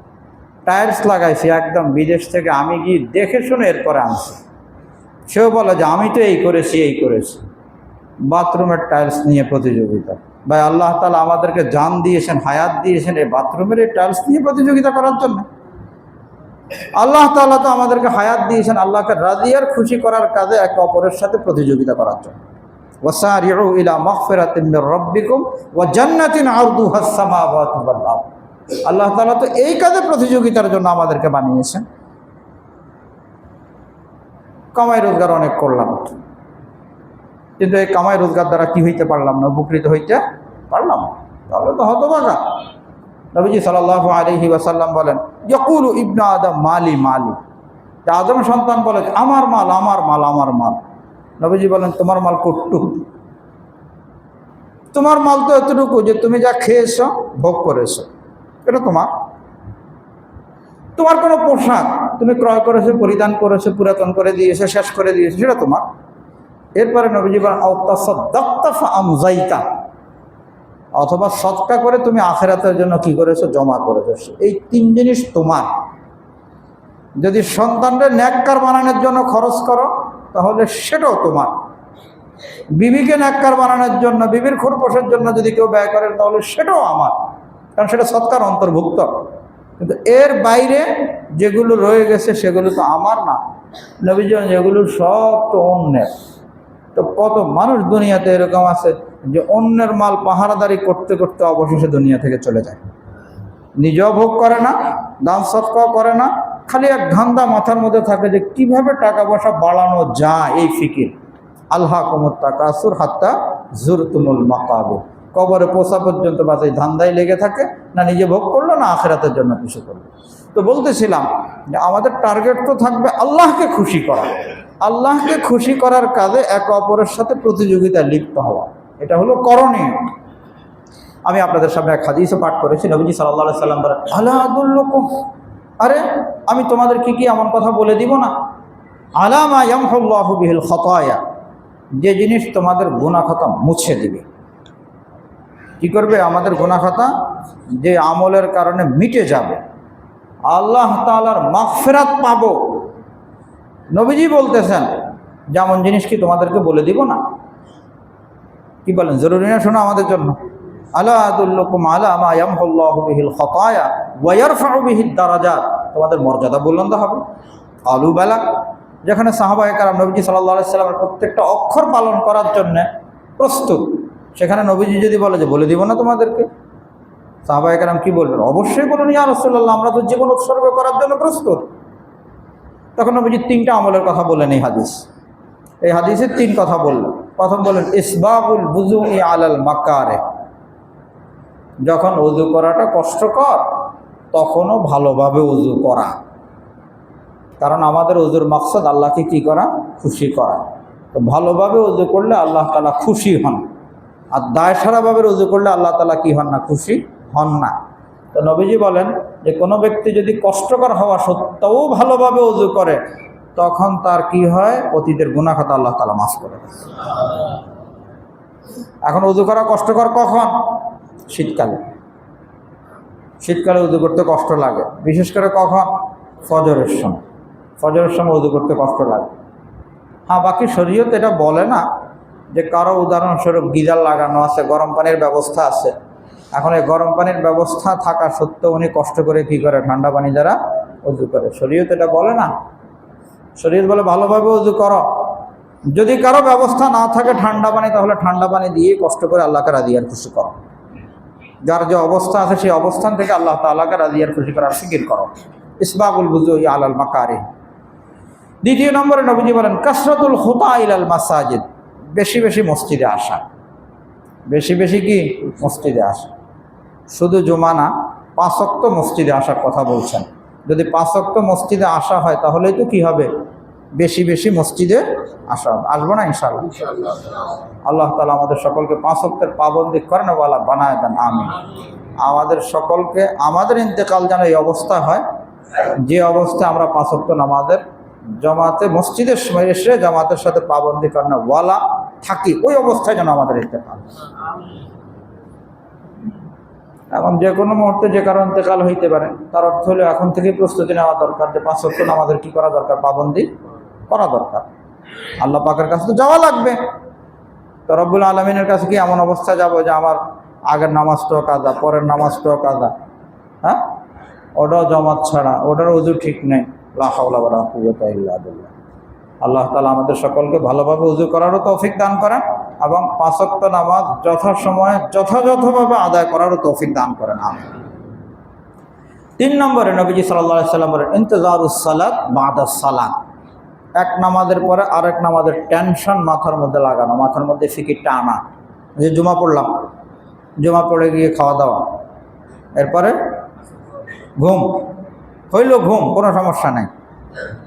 টায়ার্স লাগাইছি একদম বিদেশ থেকে, আমি গিয়ে দেখে শুনে এরপরে আনছি। সেও বলে যে আমি তো এই করেছি এই করেছি। বাথরুমের টাইলস নিয়ে প্রতিযোগিতা। ভাই, আল্লাহ তাআলা আমাদেরকে জান দিয়েছেন, হায়াত দিয়েছেন এই বাথরুমের এই টাইলস নিয়ে প্রতিযোগিতা করার জন্য? আল্লাহ তাআলা তো আমাদেরকে হায়াত দিয়েছেন আল্লাহকে রাজি আর খুশি করার কাজে একে অপরের সাথে প্রতিযোগিতা করার জন্য। ওয়াসারিউ ইলা মাগফিরাতিন মির রাব্বিকুম ওয়া জান্নাতিন আরদুহাস সামাওয়াতু ওয়াল আরদ। আল্লাহ তাআলা তো এই কাজে প্রতিযোগিতার জন্য আমাদেরকে বানিয়েছেন। কামাই রোজগার অনেক করলাম, কিন্তু এই কামাই রোজগার দ্বারা কি হইতে পারলাম না, উপকৃত হইতে পারলাম না, তাহলে তো হতভাগা। নবীজি সাল্লাল্লাহু আলাইহি ওয়াসাল্লাম বলেন, ইয়াকুলু ইবনু আদম মালি মালি। আদম সন্তান বলে আমার মাল আমার মাল আমার মাল। নবীজি বলেন, তোমার মাল কতটুকু? তোমার মাল তো এতটুকু যে তুমি যা খেয়েছো, ভোগ করেছো, এটা তোমার। তোমার কোনো পোশাক তুমি ক্রয় করেছো, পরিধান করেছো, পুরাতন করে দিয়েছো, শেষ করে দিয়েছো, সেটা তোমার। এরপরে নবীজি বলেন, আও তাসাদ্দাকতা ফাআমযাইতা, অথবা সদকা করে তুমি আখিরাতের জন্য কি করেছো, জমা করেছো। এই তিন জিনিস তোমার। যদি সন্তানদের নেককার বানানোর জন্য খরচ করো, তাহলে সেটাও তোমার। বিবিকে নেককার বানানোর জন্য, বিবির খোরপোশের জন্য যদি কেউ ব্যয় করেন, তাহলে সেটাও আমার, কারণ সেটা সদকার অন্তর্ভুক্ত। কিন্তু এর বাইরে যেগুলো রয়ে গেছে সেগুলো তো আমার না। নবীজি যেগুলো সব তো অন্যের। তো কত মানুষ দুনিয়াতে এরকম আছে যে অন্যের মাল পাহারাদারি করতে করতে অবশেষে দুনিয়া থেকে চলে যায়, নিজেও ভোগ করে না, দান সদকাও করে না, খালি এক ধান্দা মাথার মধ্যে থাকে যে কিভাবে টাকা পয়সা বাড়ানো যায়, এই ফিকির। আলহাকুমুত তাকাসুর হাত্তা যুরতুমুল মাকাবির। কবরে পৌঁছা পর্যন্ত বাস এই ধান্দায় লেগে থাকে, না নিজে ভোগ করলো, না আখিরাতের জন্য কিছু করলো। তো বলতেছিলাম যে আমাদের টার্গেট তো থাকবে আল্লাহকে খুশি করা। আল্লাহকে খুশি করার কাজে একে অপরের সাথে প্রতিযোগিতায় লিপ্ত হওয়া, এটা হলো করণীয়। আমি আপনাদের সামনে এক হাদিসও পাঠ করেছি। নবীজি সাল্লাল্লাহু আলাইহি সাল্লাম বলেন, আলা আদুল্লুকুম, আরে আমি তোমাদের কি কি এমন কথা বলে দিব না, আলা মা ইয়ামহুল্লাহু বিহিল খাতায়া, যে জিনিস তোমাদের গুনাহ খাতা মুছে দিবে। কি করবে? আমাদের গুনাহ খাতা যে আমলের কারণে মিটে যাবে, আল্লাহ তাআলার মাগফিরাত পাবো। নবীজি বলতেছেন, যেমন জিনিস কি তোমাদেরকে বলে দিব না? কি বলেন, জরুরি না শোনা আমাদের জন্য? আলা আদুল্লুকুম আলা মা ইয়ামহুল্লাহু বিহিল খাতায়া ওয়া ইয়ারফাউ বিহিদ দারাজাত, তোমাদের মর্যাদা বুলন্দ হবে। আলু বালা, যেখানে সাহাবায়ে কেরাম নবীজি সাল্লাল্লাহু আলাইহি সাল্লামের প্রত্যেকটা অক্ষর পালন করার জন্য প্রস্তুত, সেখানে নবীজি যদি বলে যে বলে দিব না তোমাদেরকে, সাহাবায়ে কেরাম কি বলবেন? অবশ্যই বলুন, ইয়া রাসূলুল্লাহ, আমরা তো জীবন উৎসর্গ করার জন্য প্রস্তুত। তখন নবীজি তিনটা আমলের কথা বলেন। এই হাদিসে তিন কথা বললেন। প্রথম বলেন ইসবাগুল বুজুই আলাল মাকারে, যখন ওযু করাটা কষ্টকর তখনও ভালোভাবে ওযু করা, কারণ আমাদের ওযুর মাকসাদ আল্লাহকে কি করা? খুশি করা। তো ভালোভাবে ওযু করলে আল্লাহ তাআলা খুশি হন, আর দায় সারাভাবে ওযু করলে আল্লাহ তাআলা কি হন না? খুশি হন না। তো নবীজি বলেন যে কোনো ব্যক্তি যদি কষ্টকর হওয়া সত্ত্বেও ভালোভাবে ওযু করে, তখন তার কি হয়? অতীতের গুনাহ খাতা আল্লাহ তাআলা মাফ করে দেন। এখন ওযু করা কষ্টকর কখন? শীতকালে। শীতকালে উযু করতে কষ্ট লাগে, বিশেষ করে কখন? ফজরের সময়। ফজরের সময় উযু করতে কষ্ট লাগে। হ্যাঁ, বাকি শরীয়ত এটা বলে না যে কারো উদাহরণস্বরূপ গিজার লাগানো আছে, গরম পানির ব্যবস্থা আছে। এখন এই গরম পানির ব্যবস্থা থাকা সত্ত্বেও উনি কষ্ট করে কী করে? ঠান্ডা পানি দ্বারা উযু করে। শরীয়ত এটা বলে না। শরীয়ত বলে ভালোভাবে উযু করো। যদি কারো ব্যবস্থা না থাকে ঠান্ডা পানি, তাহলে ঠান্ডা পানি দিয়ে কষ্ট করে আল্লাহকে রাজি আর খুশি করো। যার যে অবস্থা আছে সেই অবস্থান থেকে আল্লাহ তাআলাকে রাজি আর খুশি করার ফিকির করো। ইসবাগুল বুজুই আলাল মাকারিহ। দ্বিতীয় নম্বরে নবীজি বলেন কাসরাতুল খুতা ইলাল মাসাজিদ, বেশি বেশি মসজিদে আসা। বেশি বেশি কি? মসজিদে আসা। শুধু জুমা না, 5 ওয়াক্ত মসজিদে আসার কথা বলছেন। যদি 5 ওয়াক্ত মসজিদে আসা হয় তাহলেই তো কি হবে? বেশি বেশি মসজিদে আসা হবে। আসবো না ইনশাআল্লাহ? আল্লাহ তাআলা আমাদের সকলকে 5 ওয়াক্তের পাবন্দি করেন, ওয়ালা বানায় দেন, আমিন। আমাদের সকলকে, আমাদের ইন্তেকাল যেন এই অবস্থা হয় যে অবস্থায় আমরা 5 ওয়াক্ত নামাজের জামাতে মসজিদের সময় এসে জামাতের সাথে পাবন্দি করেন ওয়ালা থাকি, ওই অবস্থায় যেন আমাদের ইন্তেকাল। এখন যে কোনো মুহূর্তে যে কারো ইন্তেকাল হইতে পারে, তার অর্থ হলো এখন থেকে প্রস্তুতি নেওয়া দরকার যে 5 ওয়াক্ত নামাজের কি করা দরকার? পাবন্দি করা দরকার। আল্লাহ পাকের কাছে তো যাওয়া লাগবে। তো রব্বুল আলামিনের কাছে কি এমন অবস্থা যাব যে আমার আগের নামাজটাও কাজা, পরের নামাজটাও কাজা, হ্যাঁ, ওটাও জমাত ছাড়া, ওটার উযু ঠিক নেই। লা হাওলা ওয়ালা কুওয়াতা ইল্লা বিল্লাহ। আল্লাহ তাআলা আমাদের সকলকে ভালোভাবে উযু করারও তৌফিক দান করেন এবং 5 ওয়াক্ত নামাজ যথাসময়ে যথাযথভাবে আদায় করারও তৌফিক দান করেন, আমিন। 3 নম্বরে নবীজি সাল্লাল্লাহু আলাইহি সাল্লাম বলেন ইন্তিজারুস সালাত বাদাস সালাত। এক নামাজের পরে আরেক নামাজের টেনশন মাথার মধ্যে লাগানো, মাথার মধ্যে ফিকিরটা আনা। যে জুমা পড়লাম, জুমা পড়ে গিয়ে খাওয়া দাওয়া, এরপরে ঘুম হইল, ঘুম কোনো সমস্যা নেই,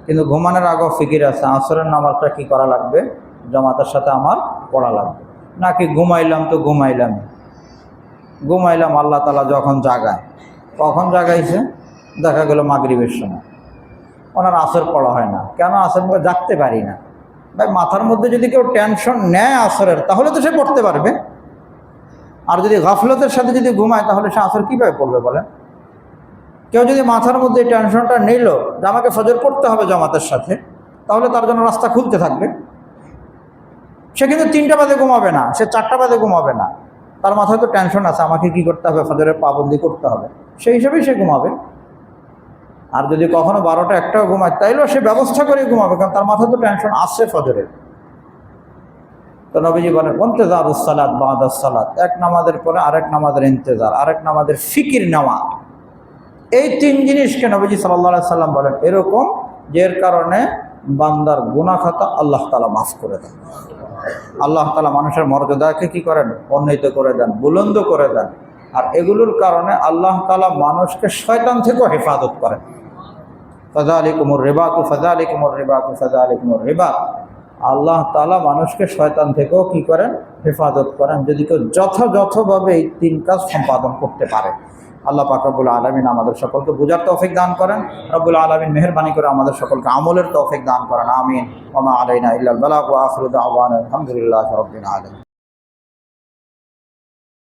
কিন্তু ঘুমানোর আগেও ফিকির আছে আসরের নামাজটা কি করা লাগবে? জামাতের সাথে আমার পড়া লাগবে। নাকি ঘুমাইলাম তো ঘুমাইলাম আল্লাহ তাআলা যখন জাগায়। কখন জাগাইছে? দেখা গেল মাগরিবের সময়। ওনার আসর পড়া হয় না। কেন? আসর মধ্যে জাগতে পারি না। ভাই, মাথার মধ্যে যদি কেউ টেনশন নেয় আসরের, তাহলে তো সে পড়তে পারবে। আর যদি গাফলতের সাথে যদি ঘুমায়, তাহলে সে আসর কীভাবে পড়বে বলেন? কেউ যদি মাথার মধ্যে টেনশনটা নিল যে আমাকে ফজর পড়তে হবে জামাতের সাথে, তাহলে তার জন্য রাস্তা খুলতে থাকবে। সে কিন্তু 3টা বাজে ঘুমাবে না, সে 4টা বাজে ঘুমাবে না। তার মাথায় তো টেনশন আছে, আমাকে কি করতে হবে? ফজরের পাবন্দি করতে হবে। সেই হিসেবেই সে ঘুমাবে। আর যদি কখনো 12টা 1টাও ঘুমায়, তাইলেও সে ব্যবস্থা করে ঘুমাবে, কারণ তার মাথায় তো টেনশন আসছে ফজরের। তো নবীজি বলেন ইন্তিজারুস সালাত বাদাস সালাত, এক নামাজের পরে আরেক নামাজের ইন্তেজার, আরেক নামাজের ফিকির নেওয়া। এই 3 জিনিসকে নবীজি সাল্লাল্লাহু আলাইহি সাল্লাম বলেন এরকম, যের কারণে বান্দার গুনাহ খাতা আল্লাহ তাআলা মাফ করে দেন। আল্লাহ তাআলা মানুষের মর্যাদাকে কি করেন? উন্নীত করে দেন, বুলন্দ করে দেন। আর এগুলোর কারণে আল্লাহ তাআলা মানুষকে শয়তান থেকেও হেফাজত করেন। ফাযালিকুমুর রিবাতু ফাযালিকুমুর রিবাতু ফাযালিকুমুর রিবাত। আল্লাহ তাআলা মানুষকে শয়তান থেকেও কি করেন? হেফাজত করেন, যদি কেউ যথাযথভাবে এই 3 কাজ সম্পাদন করতে পারে। আল্লাহ পাক রব্বুল আলামিন আমাদের সকলকে বুঝার তৌফিক দান করেন। রব্বুল আলামিন মেহেরবানি করে আমাদের সকলকে আমলের তৌফিক দান করেন, আমিন। ওয়া মা আলাইনা ইল্লাল বালাগ ওয়া আখিরু দাওয়ানা আলহামদুলিল্লাহি রাব্বিল আলামিন।